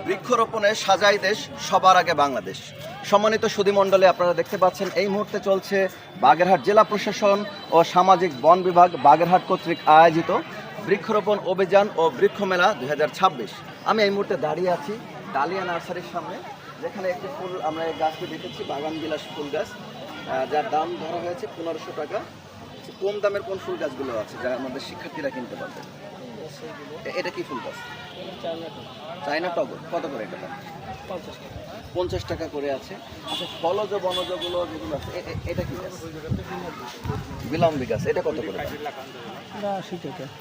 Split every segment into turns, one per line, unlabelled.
বৃক্ষরোপণে সাজাই দেশ, সবার আগে বাংলাদেশ। সম্মানিত সুধীমণ্ডলী, আপনারা দেখতে পাচ্ছেন এই মুহূর্তে চলছে বাগেরহাট জেলা প্রশাসন ও সামাজিক বন বিভাগ বাগেরহাট কর্তৃক আয়োজিত বৃক্ষরোপণ অভিযান ও বৃক্ষ মেলা 2026। আমি এই মুহূর্তে দাঁড়িয়ে আছি ডালিয়া নার্সারির সামনে, যেখানে একটি ফুল আমরা এই গাছটি দেখেছি, বাগান বিলাস ফুল গাছ, যার দাম ধরা হয়েছে 1500 টাকা। কম দামের কোন ফুল গাছগুলো আছে যার আমাদের শিক্ষার্থীরা কিনতে পারবে? এটা কি ফুল গাছ? চায়না টগর। কত করে এটা? 50 টাকা করে আছে। আচ্ছা, ফলজ বনজগুলো যেগুলো আছে এটা কি গাছ? বিলম্বী গাছ। এটা কত করে?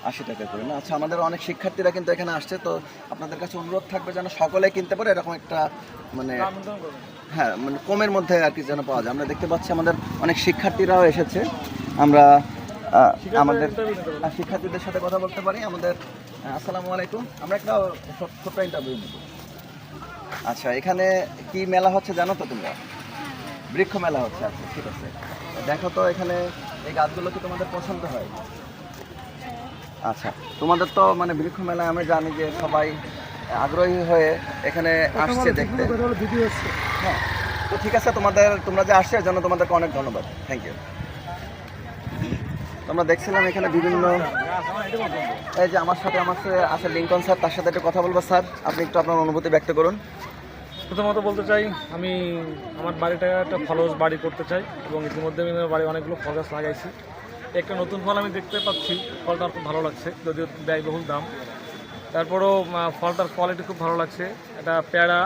80 টাকা করে না? আচ্ছা, আমাদের অনেক শিক্ষার্থীরা কিন্তু এখানে আসছে, তো আপনাদের কাছে অনুরোধ থাকবে যেন সকলে কিনতে পারে এরকম একটা মানে হ্যাঁ মানে কমের মধ্যে আর কি যেন পাওয়া যায়। আমরা দেখতে পাচ্ছি আমাদের অনেক শিক্ষার্থীরাও এসেছে। আমরা আমাদের শিক্ষার্থীদের সাথে কথা বলতে পারি। আমাদের আসসালামু আলাইকুম, আমরা একটা ছোট্ট ইন্টারভিউ নেব। আচ্ছা, এখানে কি মেলা হচ্ছে জানো তো তোমরা? বৃক্ষ মেলা হচ্ছে। আচ্ছা, ঠিক আছে, দেখো তো এখানে এই গাছগুলো কি তোমাদের পছন্দ হয়? আচ্ছা, তোমাদের তো মানে বৃক্ষ মেলায় আমি জানি যে সবাই আগ্রহী হয়ে এখানে আসছে দেখতে। হ্যাঁ, তো ঠিক আছে, তোমরা যে আসছে এর জন্য তোমাদেরকে অনেক ধন্যবাদ, থ্যাংক ইউ। আমরা দেখছিলাম এখানে বিভিন্ন, এই যে আমার সাথে আছে লিঙ্কন স্যার, তার সাথে একটু কথা বলবো। স্যার, আপনি একটু আপনার অনুভূতি ব্যক্ত করুন।
প্রথমত বলতে চাই, আমি আমার বাড়িটা একটা ফলস বাড়ি করতে চাই এবং ইতিমধ্যে আমি আমার বাড়ি অনেকগুলো ফল গাছ লাগাইছি। একটা নতুন ফল আমি দেখতে পাচ্ছি, ফলটা খুব ভালো লাগছে, যদিও ব্যয়বহুল দাম। তারপরেও ফলটার কোয়ালিটি খুব ভালো লাগছে। এটা পেয়ারা,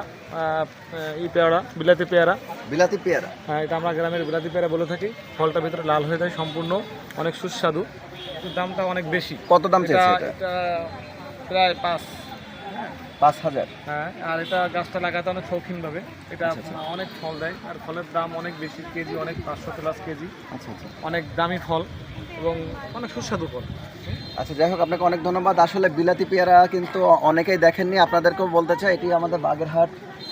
পেয়ারা, বিলাতি পেয়ারা।
বিলাতি পেয়ারা?
হ্যাঁ, এটা আমরা গ্রামের বিলাতি পেয়ারা বলে থাকি। ফলটা ভিতরে লাল হয়ে যায় সম্পূর্ণ, অনেক সুস্বাদু, দামটা অনেক বেশি।
কত দাম চাইছে এটা?
এটা প্রায়
5,000।
হ্যাঁ, আর এটা গাছটা লাগাতে অনেক শৌখিনভাবে। এটা অনেক ফল দেয় আর ফলের দাম অনেক বেশি, কেজি অনেক 500+ কেজি।
আচ্ছা আচ্ছা,
অনেক দামি ফল এবং অনেক সুস্বাদু ফল।
আচ্ছা, যাই হোক, আপনাকে অনেক ধন্যবাদ। আসলে বিলাতি পেয়ারা কিন্তু অনেকেই দেখেননি, আপনাদেরকেও বলতে চাই এটি আমাদের বাগেরহাট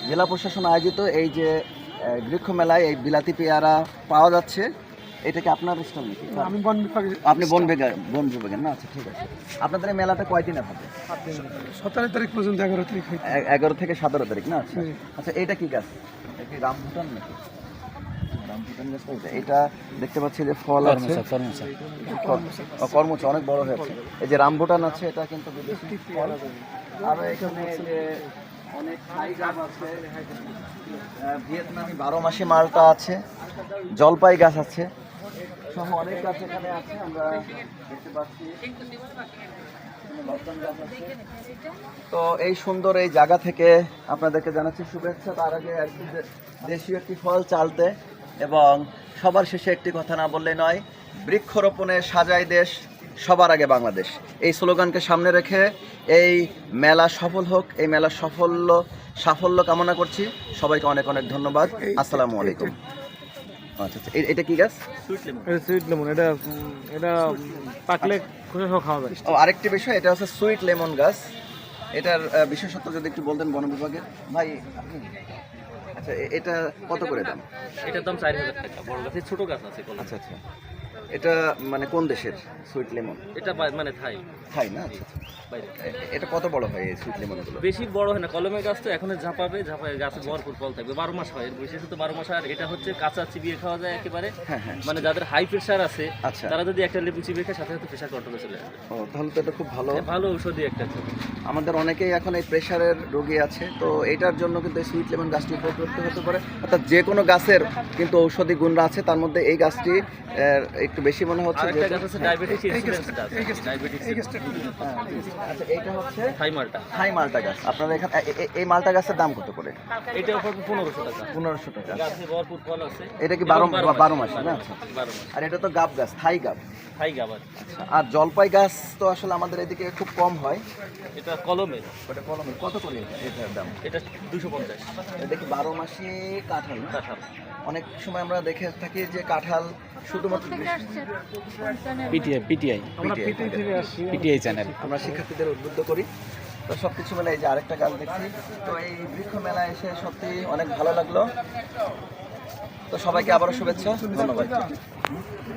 জেলা প্রশাসন আয়োজিত এই যে বৃক্ষ মেলায় এই বিলাতি পেয়ারা পাওয়া যাচ্ছে। এটা কি আপনার স্টল নাকি?
আমি বন বিভাগে।
আপনি বন বিভাগের না? আচ্ছা, ঠিক আছে। আপনাদের এই মেলাটা কয়দিনে হবে?
17 তারিখ পর্যন্ত। 11 তারিখ।
11 থেকে 17 তারিখ না? আচ্ছা আচ্ছা, এইটা কি গাছ? এটা কি রামভুটান নাকি? রামভুটান গাছ। এটা দেখতে পাচ্ছি যে ফল আছে, কর্মচা অনেক বড় হয়েছে। এই যে রামভুটান আছে, এটা কিন্তু বিদেশি ফল। আর এখানে যে অনেক থাই গাছ আছে, ভিয়েতনামি 12 মাসি মালটা আছে, জলপাই গাছ আছে, সহ অনেক গাছ এখানে আছে। আমরা দেখতে পাচ্ছি তো এই সুন্দর এই জায়গা থেকে আপনাদেরকে জানাচ্ছি শুভেচ্ছা। তার আগে একটি দেশীয় একটি ফল চালতে এবং সবার শেষে একটি কথা না বললে নয়, বৃক্ষরোপণে সাজাই দেশ, সবার আগে বাংলাদেশ, এই স্লোগানকে সামনে রেখে এই মেলা সফল হোক। এই মেলার সাফল্য কামনা করছি। সবাইকে অনেক অনেক ধন্যবাদ। আসসালামু আলাইকুম। আচ্ছা আচ্ছা, এটা কি গাছ?
Sweet lemon. এটা পাকলে খুশি সহ খাওয়া যায়।
ও, আরেকটি বিষয়, এটা হচ্ছে সুইট লেমন গাছ। এটার বিশেষত্ব যদি একটু বলতেন বন বিভাগের ভাই। আচ্ছা, এটা কত করে দাম?
এটার দাম 4000 টাকা। বড় গাছে ছোট গাছ আছে।
আচ্ছা আচ্ছা, এটা মানে কোন দেশের সুইট লেমন?
এটা মানে থাই
না? আচ্ছা আচ্ছা,
বাইরে।
এটা কত বড় হয় এই সুইট লেমনগুলো?
বেশি বড় হয় না, কলমের গাছ তো এখন ঝাঁপাবে গাছে ভরপুর ফল থাকবে, 12 মাস হয়। এর বিশেষত 12 মাস। আর এটা হচ্ছে কাঁচা চিবিয়ে খাওয়া যায় একেবারে।
হ্যাঁ হ্যাঁ,
মানে যাদের হাই প্রেশার আছে
আচ্ছা,
তারা যদি একটা লেবু চিবিয়ে খায়, সাথে সাথে প্রেশার কন্ট্রোলে চলে আসবে।
ও, তাহলে তো এটা খুব ভালো।
ভালো ঔষধি একটা।
আমাদের অনেকেই এখন এই প্রেশারের রোগী আছে, তো এটার জন্য কিন্তু এই সুইট লেমন গাছটি উপযুক্ত হতে পারে। অর্থাৎ যে কোনো গাছের কিন্তু ঔষধি গুণ আছে, তার মধ্যে এই গাছটি একটু বেশি মনে হচ্ছে।
আরেকটা গাছ আছে ডায়াবেটিস ইনসুরেন্স গাছ।
আচ্ছা, এইটা হচ্ছে
থাই মালটা।
থাই মালটা গাছ। আপনারা এখানে এই মালটা গাছের দাম কত করে?
এটা উপর 1500 টাকা।
1500 টাকা।
গাছে ভরপুর ফল আছে।
এটা কি 12 মাস না? আচ্ছা,
12 মাস।
আর এটা তো গাব গাছ, থাই গাব।
থাই গাছ।
আচ্ছা, আর জলপাই গাছ তো আসলে আমাদের এদিকে খুব কম হয়।
এটা কলমের।
ওটা কলমের। কত করে এটার দাম?
এটা 250।
দেখি 12 মাসি কাঁঠাল।
কাঁঠাল।
অনেক সময় আমরা দেখে থাকি যে কাঁঠাল শুধুমাত্র
পিটিআই চ্যানেল
আমরা শিক্ষার্থীদের উদ্বুদ্ধ করি। তো সবকিছু মেলে এই যে আরেকটা গাছ দেখছি। তো এই বৃক্ষ মেলায় এসে সত্যি অনেক ভালো লাগলো। তো সবাইকে আবারও শুভেচ্ছা, ধন্যবাদ।